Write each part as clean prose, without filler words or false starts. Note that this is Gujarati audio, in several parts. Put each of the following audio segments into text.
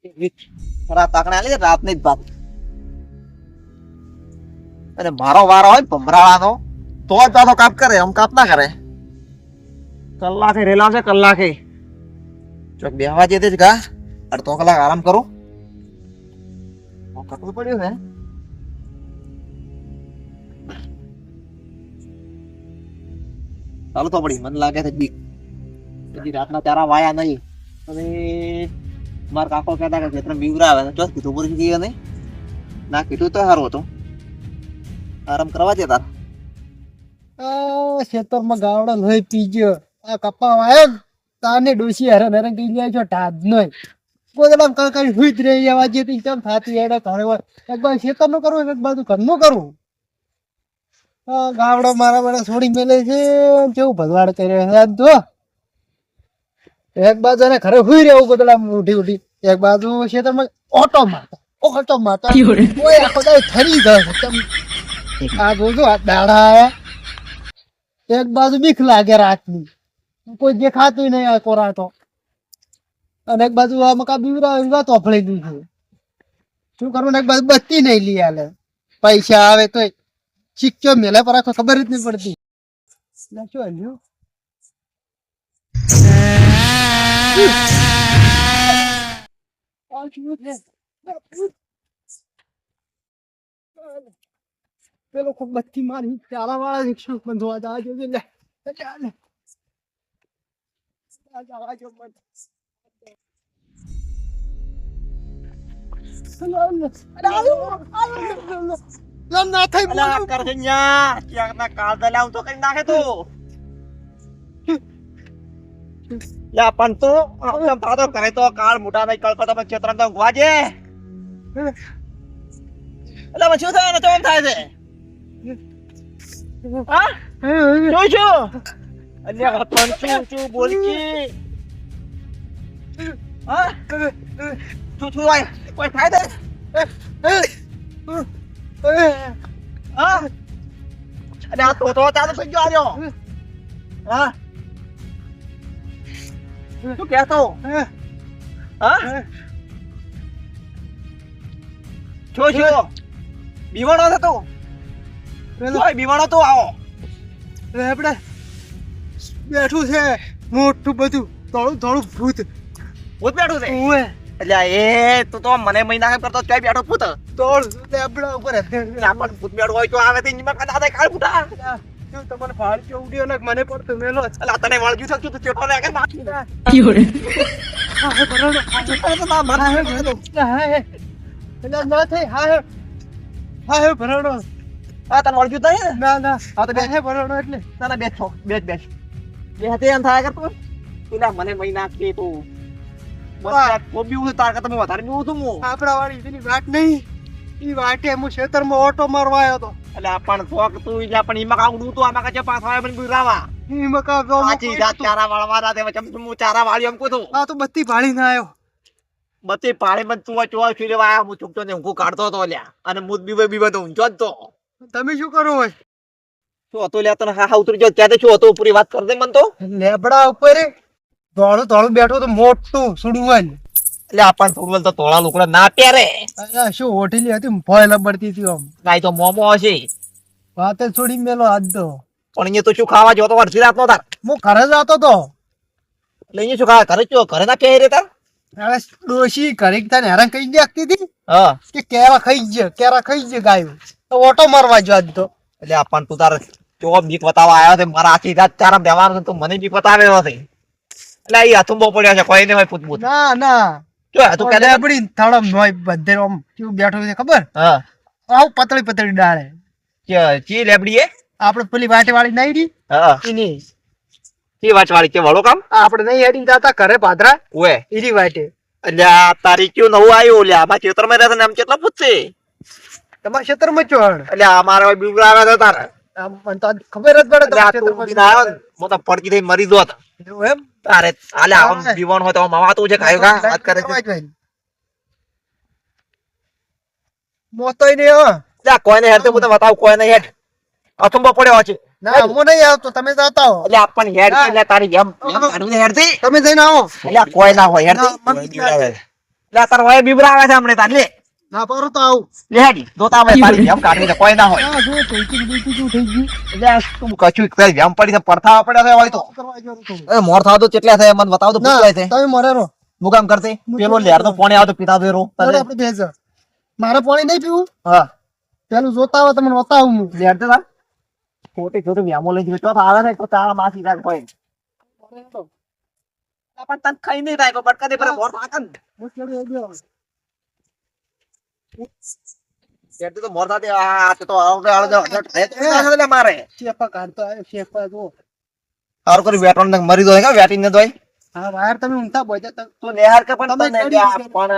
રાત આકડા લે રાતની જ વાત. અને મારો વારો હોય ભમરાળાનો તો જ પાછો કાપ કરે, આમ કાપ ના કરે. કલાકે રેલા છે કલાકે. ચોક બેહવા જતે જ ગા અડધો કલાક આરામ કરું. કટવું પડ્યું ને. ચાલો તો પડી મને લાગે છે બીક. હજી રાતના તારા વાયા નહીં. અને મારા કાકો કહેતા કે જેતને બીવરા આવે ચોથ કીધું પૂરી ગઈ નહીં ના કીધું તો સારું હતું. આરામ કરવા છે તાર. ખેતરમાં ગાવડો લોહી પી ગયો. આ કપા વાયો તાને ડોસી હેરાન હેરાન કરી જાય છો ટાદ નહીં. ગોદડામ કઈ હુઈ જ રહી આવા જે તેમ થાતી એડે ઘરે હોય. એક બાજુ ખેતરનું કરવું એક બાજુ ઘરનું કરવું. ગાવડો મારા બડા છોડી મેલે છે કેવું ભગવાડ કર્યો છે આજ તો. એક બાજુ એને ઘરે હુઈ રહેવું ગોદડામ ઉઠી ઉઠી. એક બાજુ ખેતરમાં ઓટો મારતા કોઈ આખો દાડો થરી જાય છે. આ જોજો આ દાડા આયા. એક બાજુ બીક લાગે રાતની કોઈ દેખાતું નહીં આ કોરાટો. અને એક બાજુ આ મકા બીવરા તોફળી દીધું. શું કરવું એક બાજુ બત્તી નહીં લઈ આલે. પૈસા આવે તો શીખ્યો મેલે પર આખો ખબર જ નહીં પડતી. શું હલ્યું પેલો ખૂબ બત્તી મારી તારા વાળા રિક્ષા બંધવા જાજો લે ચાલે જાજો મત ના થઈ અલા કરજન્યા ક્યાંના કાળ દલાવ તો કઈ નાખે તો. યા પણ તો આમ પાડો કરે તો કાળ મોટા નહીં કળકો તમે ખેતરમાં તો વાજે. એટલે પછી શું થાય ને તો એમ થાય છે. હા શું અલ્યા પણ શું બોલકી. હા શું વાય કોઈ થાય દે. હા અરે આ તો ચાલુ થઈ ગયો આર્યો. હા શું કહેતો. હા છો બીવાણો થતો બીવાણો તો આવો આપણે બેઠું છે મોટું બધું થોડું થોડું ભૂત ભૂત બેઠું છે. એટલે એ તું તો મને મહિના કરતો ક્યાંય બેઠો ભૂત તોડ લેબડા ઉપર આપણને ભૂત બેઠો હોય તો આવે તે નિમક દાદા કાળ ફૂટા. તમને ફાળ કે ઉડ્યો ને મને પડતો મેલો અલા તને વાળજ્યું થતું તો ચેટો રે કે બાકી હા બરાબર ના મારા હે તો હા એટલે ના થઈ હા ભરાડો આ તને વાળજ્યું નહીં ના ના આ તો બેઠે ભરાડો એટલે ના બેઠો બેઠ બે હાથે એમ થાય કરતો તું મને મહિના કે તું કોબી હું તાર કરતા વધારે બીવું છું હું. આપડા વાળી એની વાત નહીં ઈ વાટે હું ખેતરમાં ઓટો મારવા આવ્યો તો. એટલે આપણ થોક તું એટલે પણ ઈમાં કાઉડું તો આમાં કાચે પાસ આવે પણ બુરાવા ઈ મકા જો આજી જાત ચારા વાળવા રાતે ચમ હું ચારા વાળી એમ કહું. આ તો બત્તી ભાળી ના આવ્યો. બત્તી પાડે મત તું ચોલ ફી લેવા આયા હું ચૂકતો ને હું કાઢતો તો લ્યા અને મુદ બીબે તો ઊંચો જ તો. તમે શું કરો હોય શું હતો લ્યા તને હા ઉતરી જો ત્યાં શું હતો પૂરી વાત કર દે મન તો. લેબડા ઉપર ધોળું બેઠો તો મોટું સુડુવન. એટલે આપણ થોડું તો તોળા લોકડા ના પહેરે. અલ્યા શું હોટેલી હતી ભય લબડતી હતી આમ. કાઈ તો મોમો હશે વાતે છોડી મેલો આજ તો. પણ અહીંયા તો શું ખાવા જો તો અડધી રાત નો તાર. હું ઘરે જતો તો એટલે અહીંયા શું ખાવા ઘરે જો ઘરે ના પહેરે તાર. હવે ડોશી ઘરે તને હેરાન કઈ નાખતી હતી હા કે કેરા ખાઈ જ ગાયું તો ઓટો મારવા જો આજ તો. એટલે આપણ તું તાર જો બીક બતાવવા આવ્યો છે મારા આખી રાત ચારા દેવાનું તું મને બીક બતાવ્યો છે. એટલે એ હથુંબો પડ્યો છે કોઈ ને કોઈ પૂછપૂછ ના ના જો તું કે લેબડી થડમ નોય બધે આમ કેવું બેઠો છે ખબર. હા આવ પતળી ડાળે કે ચી લેબડી એ આપણે પેલી વાટે વાળી નહીં રી હા એની ચી વાત વાળી કે વળો કામ આપણે નહીં હેડી જાતા ઘરે પાદરા ઓએ એની વાટે. એટલે આ તારી કયું નવું આવ્યું લ્યા આમાં ખેતરમાં રહેતા ને આમ કેટલા પૂછશે તમારા ક્ષેત્રમાં ચોણ એટલે અમારા બીવરા આવ્યા હતા તારે મને તો ખબર જ પડે એટલે આ તું બીના આવ્યો ને હું તો પડકી થઈ મરી જોત એવું એમ તારે આલે આમ દીવાન હોય તો માવા તું છે ખાયો કા વાત કરે છે મોતોય નહીં હો. જા કોઈને હેડ તો હું તને બતાવું કોઈને હેડ અથંબો પડ્યો છે ના હું નહીં આવતો તમે જાતા હો. એટલે આપણ હેડ એટલે તારી જેમ કાઢું હેડ થી તમે જઈને આવો. એટલે કોઈ ના હોય હેડ ના, મને બીક લાગે. લે તાર વાય બીબરા આવે છે હમણે તાર લે ના પારો તો આવું લે હેડી દોતા આવે તારી એમ કાઢી દે કોઈ ના હોય આ જો પૈકી થઈ ગયું લે તું કચું તારી એમ પડી છે પડથા પડ્યા છે હોય તો કરવા જરૂર તો એ મોર થાવ તો કેટલા થાય મને બતાવ તો પૂછવાય છે તમે મરે રહો હું કામ કરતે પેલો લેર તો પાણી આવતો પીતા દેરો આપણે ભેજ મારે પાણી નહીં પીવું હા પેલું જોતા આવે તમને બતાવું હું લેર તો તાર ખોટી ખોટી વ્યામો લઈ જતો આવે ને તો તારા માસી રાખ કોઈ પણ તન ખાઈ નહીં થાય બટકા દે પર મોર થાકન એટલે તો મોર થાતે આ તો આવડે લે મારે શેપા કાઢતો આવ્યો શેપા જો હારું કરી વેટણ ને મરી દોય કા વેટીને દોય હા વાયર તમે ઊંઘતા બોજા તો નેહાર કે પણ તને પણ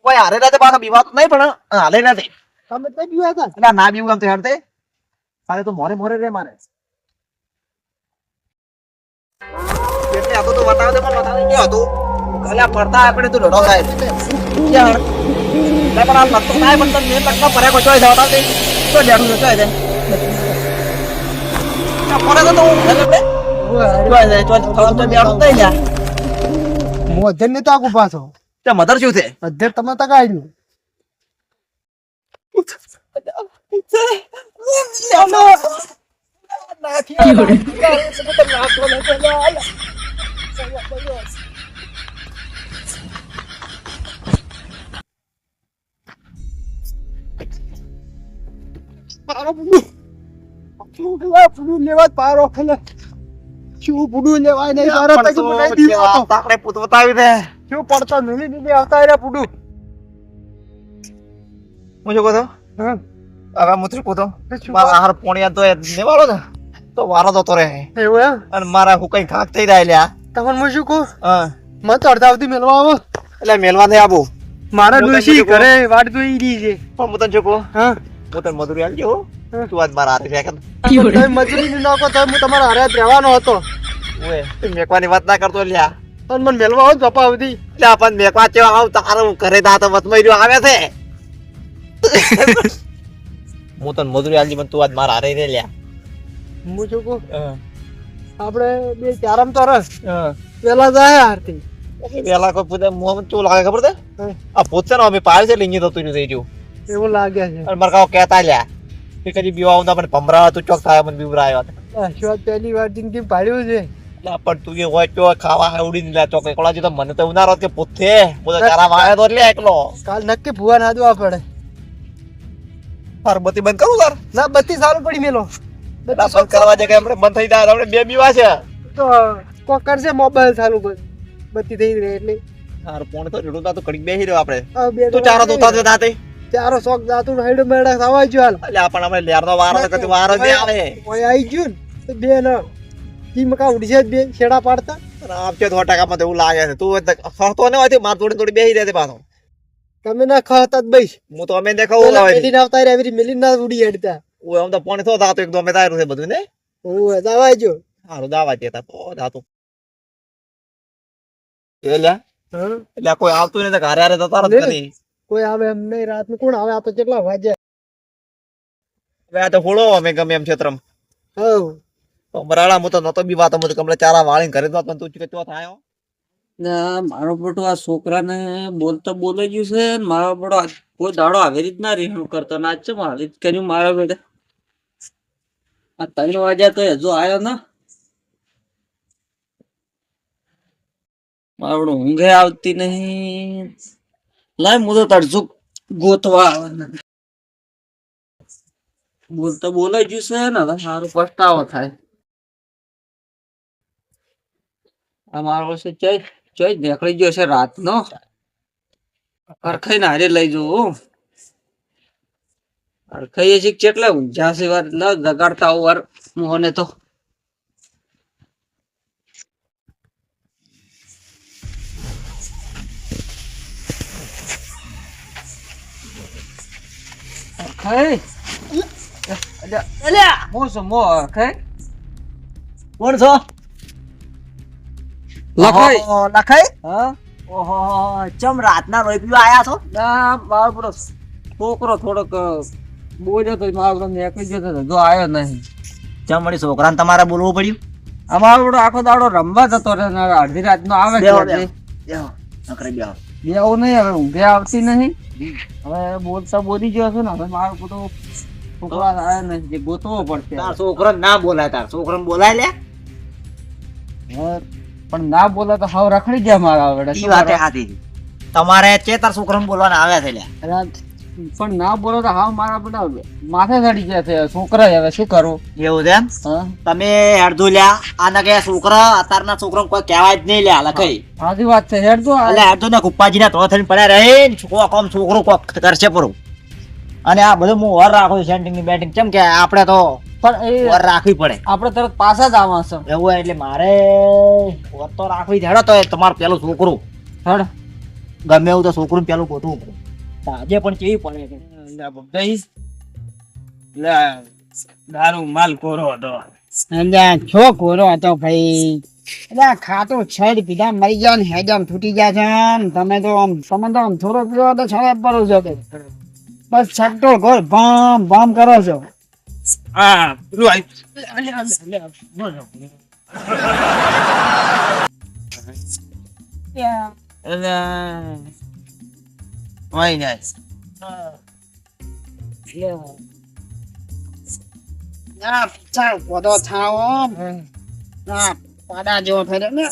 કોઈ હારે રાતે પાછા બીવાત નહીં પણ હાલે ના દે તમે કઈ પીવા હતા એટલે ના બીવું ગમ તો હેડતે અરે તો મોરે મોરે રે મારે એટલે આ તો બતાવ દે પણ બતાવ કે હતું કલા પડતા આપણે તો લડો થાય યાર લે પણ આ લગતો થાય પણ તને લગતા પરે કો ચોય જાવતા તે તો લેડું ચોય દે આ પરે તો આપણે ચોય દે ચોય ખલામ તો બેડું થઈ જા મોધન ને તો આગુ પાછો તે મધર શું છે અધર તમે તકાડ્યું લેવા પારો ખેલે શું પુડું લેવાય નહીં પારો તક બનાવી દીધો તો તાકડે પૂત બતાવી દે શું પડતો મિલી મિલી આવતા રે પુડું હું શું કહો છો હા હવે મુત્રી કહો તો મારા આહાર પોણિયા તો નેવાળો ને તો વારો તો રે એવું એમ અને મારા હું કઈ ખાક થઈ રહ્યા લ્યા તમને હું શું કહું હા મને તો અડધાવથી મેળવા આવો એટલે મેલવા નહીં આવું મારા હું તને ડોશી શું કહું? ઘરે વાટ જોઈ રહી છે પણ હું તને શું કહું હા હું તને મધુરી આલજો તું આજ મારા હાથે ફેંક તમે મજૂરી ની નાખો તો હું તમારા હારે જ રહેવાનો હતો ઓએ તું મેકવાની વાત ના કરતો લ્યા પણ મને મેળવા આવો જપા આવતી લે પણ મેકવા ચેવા આવ તારું ઘરે દા તો વતમઈ રહ્યો આવે છે હું તને મધુરી આલજી પણ તું આજ મારા હારે રે લ્યા હું શું કહું આપણે બે ચારમ તો રસ પેલા જાય આરતી પેલા કોઈ પૂછે મોહમ્મદ ચો લાગે ખબર છે આ પૂછે ને અમે પાડે છે લીંગી તો તું થઈ ગયું એવું લાગે છે અને મારા કાકો કહેતા લ્યા કે કદી બીવા આવતા પણ ભમરા તું ચોક થાય મને બીવરાયો શોધ પહેલી વાર જિંદગી પાડ્યું છે એટલે પણ તું એ હોય ચો ખાવા હે ઉડી લે ચોક એકલા તો મને તો ઉનારો કે પૂછે હું તો તારા વાળે તો લે એકલો કાલ નક્કી ભુવા ના દવા પડે માર બત્તી બંધ કરું તાર ના બત્તી સારું પડી મેલો ના બંધ કરવા દે કે આપણે બંધ થઈ જાય આપણે બે બીવા છે તો કોક કરશે મોબાઈલ ચાલુ બંધ બત્તી થઈ રહી એટલે હાર પોણે તો જોડું તો કડી બેહી રહ્યો આપણે આ બે તું ચારો દોતા દે દાતે ચારો શોખ જાતું હેડ મેડા થવા જો હાલ એટલે આપણ આપણે લેરનો વારો તો કદી વારો જ આવે ઓય આઈ ગયું ને તો બે ન ટીમ કા ઉડી છે બે છેડા પાડતા અને આપ છે 100% માં તો એવું લાગે છે તું ખતો ને હોય માર થોડી થોડી બેહી રહે પાછો તમે ના ખાતા જ બઈશ હું તો અમે દેખાવું પેલા આવે મેલી આવતા રે એવી મેલી ના ઉડી હેડતા ઓય આમ તો પોણે તો દાતો એકદમ અમે તારું છે બધું ને ઓય દવા જો હારું દાવા દેતા તો દાતો એટલે હા એટલે કોઈ આવતું નહીં તો ઘરે આરે તો તારત કરી કોઈ આવે એમ નહીં રાત નું કોણ આવે આ તો કેટલા વાગે હવે આ તો હોળો અમે ગમે એમ ક્ષેત્રમ હવ તો બરાડા હું તો નતો બી વાત હું તો કમલે ચારા વાળીને ઘરે તો તું કે ચો થાયો ના મારો બેટો આ છોકરાને બોલતો બોલે ગયું છે ને મારો બેટો કોઈ દાડો આવી રીતના રહેણું કરતો ના છે આવી રીત કર્યું મારા બેટા આ 3 વાગ્યા તો હજુ આવ્યો ને મારો બેટો ઊંઘે આવતી નહીં લાય હું તો તડજુ ગોતવા આવે બોલતો બોલે ગયું છે ને હવે સારું પસ્તાવો થાય આ મારો છે ચોઈ નીકળી ગયો છે રાતનો અરખાઈ હારે લઈ જવું અરખાઈ છે કેટલા ઊંઝા છે વાર જગાડતા આવું વાર મોને તો અરખાઈ અલ્યા મો છો મો અરખાઈ કોણ છો લખાઈ લખાઈ હા ઓહો ચમ રાતના રોઈપીઓ આયા છો ના મારો પેલો છોકરો થોડોક બોલ્યો તો મારો પેલો નીકળી ગયો તો જો આવ્યો નહીં ચમ વળી છોકરાને તમારે બોલવું પડ્યું અમારો બેટો આખો દાડો રમવા જતો રહે ને અડધી રાત નો આવે બેહો, ઘેર. બેહો. નકરે બેહો એવું નહીં, હવે ઊંઘે આવતી નહીં. હવે બોલતા બોલી ગયો છે ને, હવે મારો બધો છોકરા આવ્યા નથી, જે ગોતવો પડશે. તાર છોકરો ના બોલાય, તાર છોકરો બોલાય લે. હવે પણ ના બોલે તો હાવ રખડી ગયા મારા વડે. ઈ વાતે સાચી છે. તમારે ચેતર છોકરાને બોલવાના આવ્યા છે લ્યા. પણ ના બોલો તો હાવ મારા બધા માથે ચડી ગયા છે છોકરા. હવે શું કરું? એવું છે એમ? હા, તમે અડધું લ્યા આના કે છોકરા અત્યારના છોકરા કોઈ કહેવાય જ નહીં લ્યા લખાઈ. સાચી વાત છે. હેડ તો એટલે અડધું ને કુપ્પાજી ના તો થઈને પડ્યા રહે કોમ છોકરો કોક કરશે પૂરું. અને આ બધું હું વર રાખું સેન્ટિંગ ની બેટિંગ કેમ કે આપણે તો પણ એ વર રાખવી પડે. આપણે તરત પાછા જ આવવા છે. એવું હોય એટલે મારે વર તો રાખવી જ. હેડો તો તમારું પેલું છોકરું હેડ. ગમે એવું તો છોકરું પેલું ગોતવું પડે. આજે પણ કેવી પડે છે. દારૂ માલ કોરો હતો. છો કોરો હતો ભાઈ. એટલે ખાતું છેડ પીધા મરી ગયા ને હેજામ તૂટી ગયા છે ને તમે તો આમ થોડો પીવો તો છડે પડો છો કે બસ છટ્ટો ઘર ભમ ભમ કરો છો. હા, ચાલ પોતો થાવો ના પાડા જેવો ફેરે ને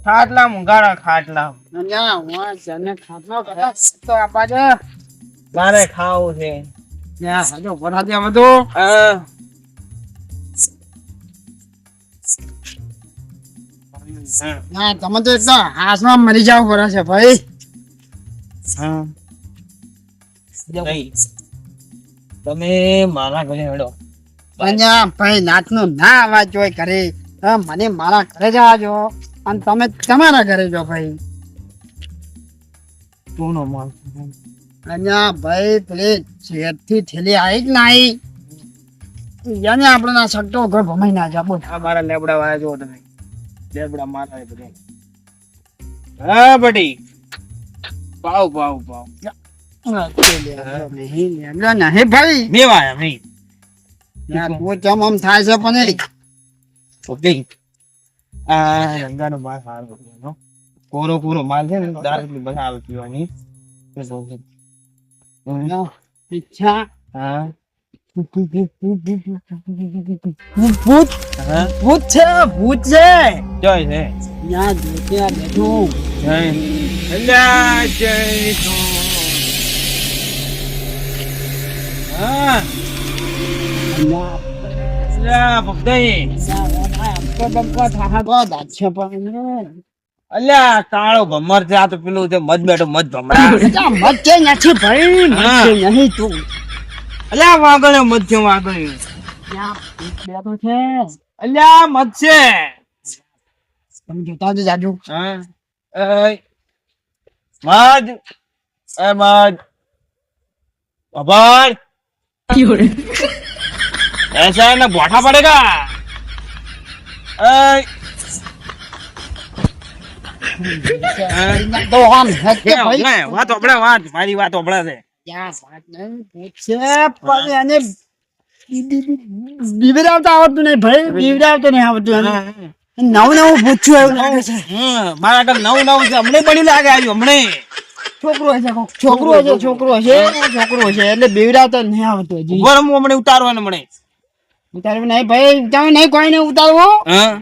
ખાટલા મુંગાડા ખાટલા મારે ખાવું છે. તમે તો એકદમ હાથમાં મરી જાવ પડે છે ભાઈ. તમે મારા ઘરે હેડો. અહીંયા ભાઈ નાચનો ના અવાજ જોઈ ઘરે. મને મારા ઘરે જવા જો અને તમે તમારા ઘરે જો ભાઈ. તું માલ અહીંયા ભાઈ પેલી શેરથી થેલી આવી જ નાઈ યાને આપણે ના સટ્ટો ઘર ભમાઈ ના જા બોલ. આ મારા લેબડા વાળા જો તમે લેબડા મારા બધે. હા બડી પાવ પાવ પાવ નહીં ભાઈ મેવાયા નહીં. તું કેમ આમ થાય છે પણ ઓકે આ રંગાનો માલ સારો છે. કોરો કોરો માલ છે ને દારૂ ની બધા આવે પીવાની. ઈચ્છા હા ભૂત હા ભૂત છે ભૂત છે જય છે ત્યાં ત્યાં બેઠું જય અલ્લા જય તો હા અલ્લા ભક્તાઈ અલ્યા કાળો ભમર છે. આ તો પેલું છે મધ બેઠો મધ ભમરા. મત છે નથી ભાઈ મત છે નહીં તું અલ્યા વાગણ્યો મધ છે વાગણ્યો. બેઠો છે અલ્યા મધ છે. તમે જોતા જ જાજુ હા એ મધ એ મધ અભાર ऐसा है ना बोठा पड़ेगा. તો આમ હેક કે ભાઈ વાત ઓબળે વાત મારી વાત ઓબળે છે. ક્યાં વાત નહીં પૂછે પણ એને બીવડાવતા આવડતું નહીં ભાઈ બીવડાવતો નહીં આવડતું એને નવું નવું પૂછ્યું એવું લાગે છે. મારા આગળ નવું નવું છે હમણે બની લાગે આવ્યું હમણે. છોકરો હશે છોકરો છે એટલે બીવડાવતો નહીં આવડતું હજી ઉપર હું હમણે ઉતારવાનું હમણે. ઉતારવું નહીં ભાઈ ઉતારવું નહીં કોઈ નહીં ઉતારવું હા